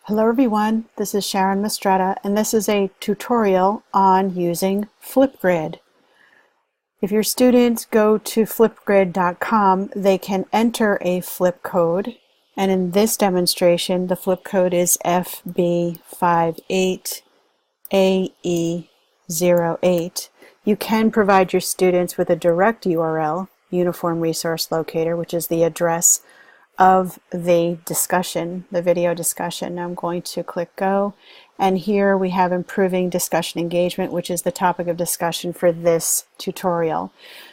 Hello everyone, this is Sharon Mistretta, and this is a tutorial on using Flipgrid. If your students go to flipgrid.com, they can enter a flip code, and in this demonstration, the flip code is FB58AE08. You can provide your students with a direct URL, Uniform Resource Locator, which is the address of the discussion, the video discussion. I'm going to click go, and here we have improving discussion engagement, which is the topic of discussion for this tutorial.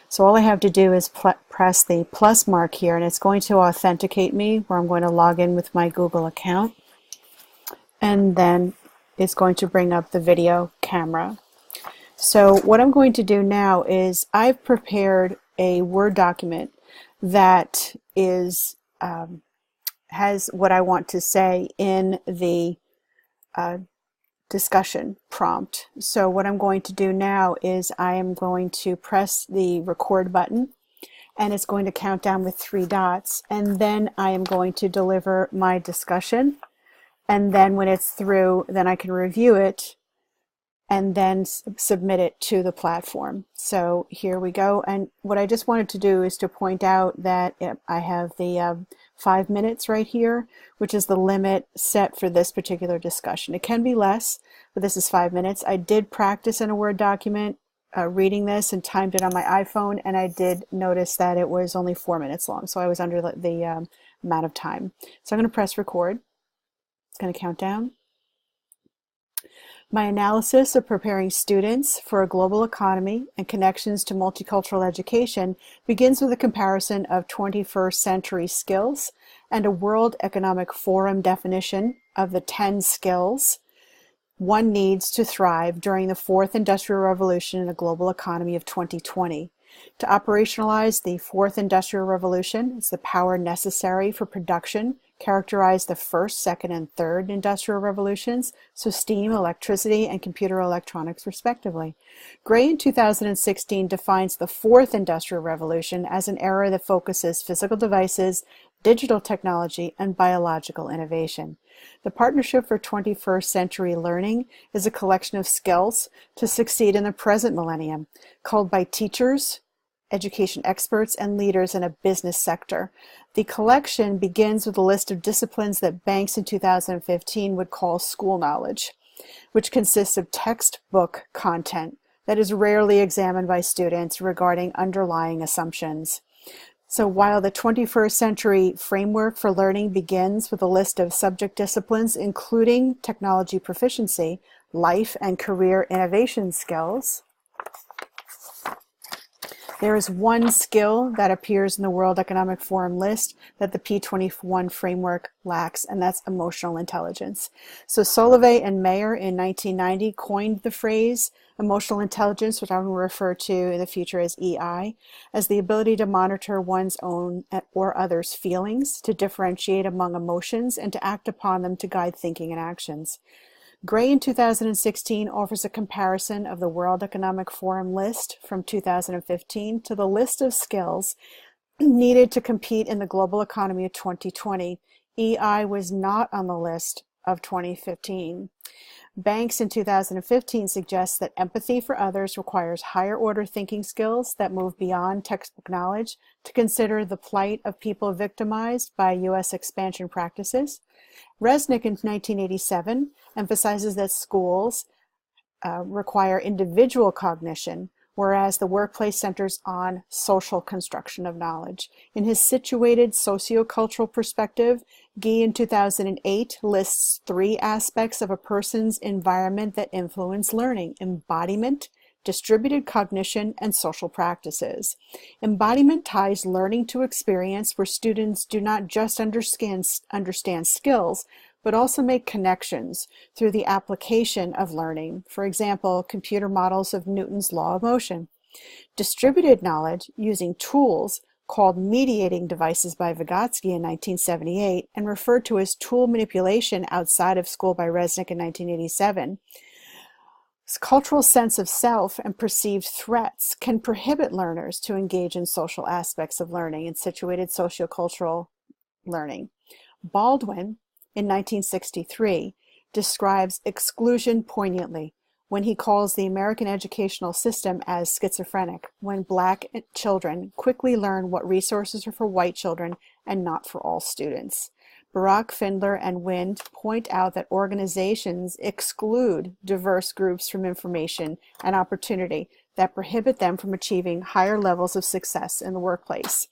So all I have to do is press the plus mark here, and it's going to authenticate me, where I'm going to log in with my Google account, and then it's going to bring up the video camera. So what I'm going to do now is I've prepared a Word document that is has what I want to say in the discussion prompt. So what I'm going to do now is I am going to press the record button, and it's going to count down with 3 dots, and then I am going to deliver my discussion, and then when it's through, then I can review it and then submit it to the platform. So here we go. And what I just wanted to do is to point out that I have the 5 minutes right here, which is the limit set for this particular discussion. It can be less, but this is 5 minutes. I did practice in a Word document reading this and timed it on my iPhone, and I did notice that it was only 4 minutes long, so I was under the amount of time. So I'm going to press record. It's going to count down. My analysis of preparing students for a global economy and connections to multicultural education begins with a comparison of 21st century skills and a World Economic Forum definition of the 10 skills one needs to thrive during the fourth industrial revolution in a global economy of 2020. To operationalize the fourth industrial revolution is the power necessary for production characterized the first, second, and third industrial revolutions, so steam, electricity, and computer electronics respectively. Gray in 2016 defines the fourth industrial revolution as an era that focuses physical devices, digital technology, and biological innovation. The Partnership for 21st Century Learning is a collection of skills to succeed in the present millennium, called by teachers, education experts, and leaders in a business sector. The collection begins with a list of disciplines that banks in 2015 would call school knowledge, which consists of textbook content that is rarely examined by students regarding underlying assumptions. So while the 21st century framework for learning begins with a list of subject disciplines, including technology proficiency, life and career innovation skills, there is one skill that appears in the World Economic Forum list that the P21 framework lacks, and that's emotional intelligence. So Solovey and Mayer in 1990 coined the phrase emotional intelligence, which I will refer to in the future as EI, as the ability to monitor one's own or others' feelings, to differentiate among emotions, and to act upon them to guide thinking and actions. Gray in 2016 offers a comparison of the World Economic Forum list from 2015 to the list of skills needed to compete in the global economy of 2020. EI was not on the list of 2015. Banks in 2015 suggests that empathy for others requires higher order thinking skills that move beyond textbook knowledge to consider the plight of people victimized by U.S. expansion practices. Resnick in 1987 emphasizes that schools require individual cognition, whereas the workplace centers on social construction of knowledge. In his situated sociocultural perspective, Guy in 2008 lists 3 aspects of a person's environment that influence learning: embodiment, distributed cognition, and social practices. Embodiment ties learning to experience, where students do not just understand skills, but also make connections through the application of learning. For example, computer models of Newton's law of motion. Distributed knowledge using tools called mediating devices by Vygotsky in 1978 and referred to as tool manipulation outside of school by Resnick in 1987. Cultural sense of self and perceived threats can prohibit learners to engage in social aspects of learning and situated sociocultural learning. Baldwin in 1963, describes exclusion poignantly when he calls the American educational system as schizophrenic, when Black children quickly learn what resources are for white children and not for all students. Barak, Findler, and Wind point out that organizations exclude diverse groups from information and opportunity that prohibit them from achieving higher levels of success in the workplace.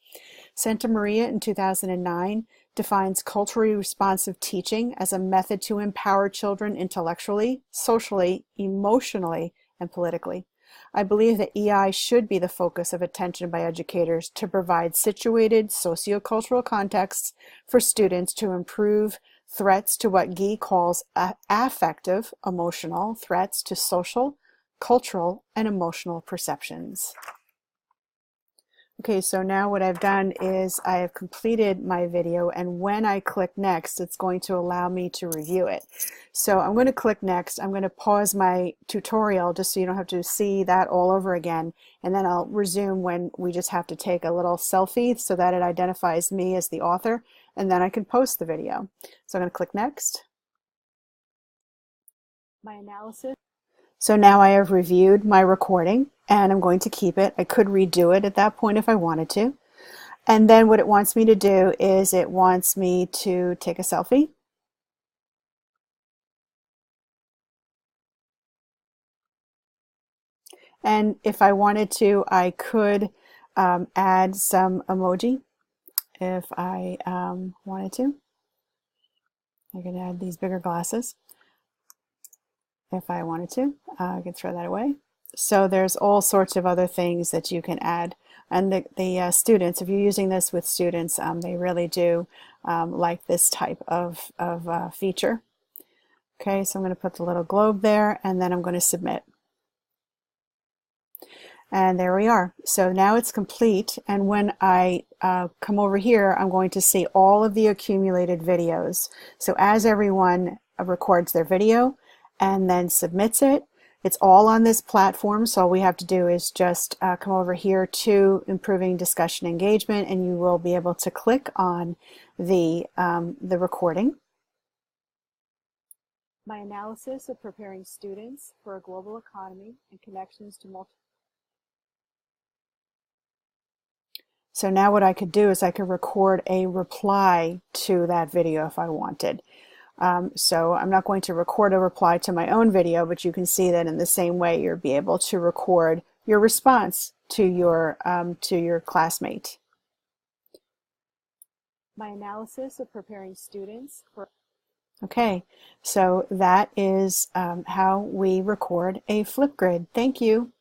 Santa Maria in 2009 defines culturally responsive teaching as a method to empower children intellectually, socially, emotionally, and politically. I believe that EI should be the focus of attention by educators to provide situated sociocultural contexts for students to improve threats to what Guy calls affective, emotional threats to social, cultural, and emotional perceptions. Okay, so now what I've done is I have completed my video, and when I click next, it's going to allow me to review it. So I'm going to click next. I'm going to pause my tutorial just so you don't have to see that all over again, and then I'll resume when we just have to take a little selfie so that it identifies me as the author, and then I can post the video. So I'm going to click next. My analysis. So now I have reviewed my recording and I'm going to keep it. I could redo it at that point if I wanted to. And then what it wants me to do is it wants me to take a selfie. And if I wanted to, I could add some emoji if I wanted to. I can add these bigger glasses if I wanted to. I could throw that away. So there's all sorts of other things that you can add. And the students, if you're using this with students, they really do like this type of feature. Okay, so I'm going to put the little globe there, and then I'm going to submit. And there we are. So now it's complete. And when I come over here, I'm going to see all of the accumulated videos. So as everyone records their video and then submits it, it's all on this platform. So all we have to do is just come over here to improving discussion engagement, and you will be able to click on the recording. My analysis of preparing students for a global economy and connections to multiple. So now what I could do is I could record a reply to that video if I wanted. So I'm not going to record a reply to my own video, but you can see that in the same way you'll be able to record your response to your classmate. My analysis of preparing students for. Okay, so that is how we record a Flipgrid. Thank you.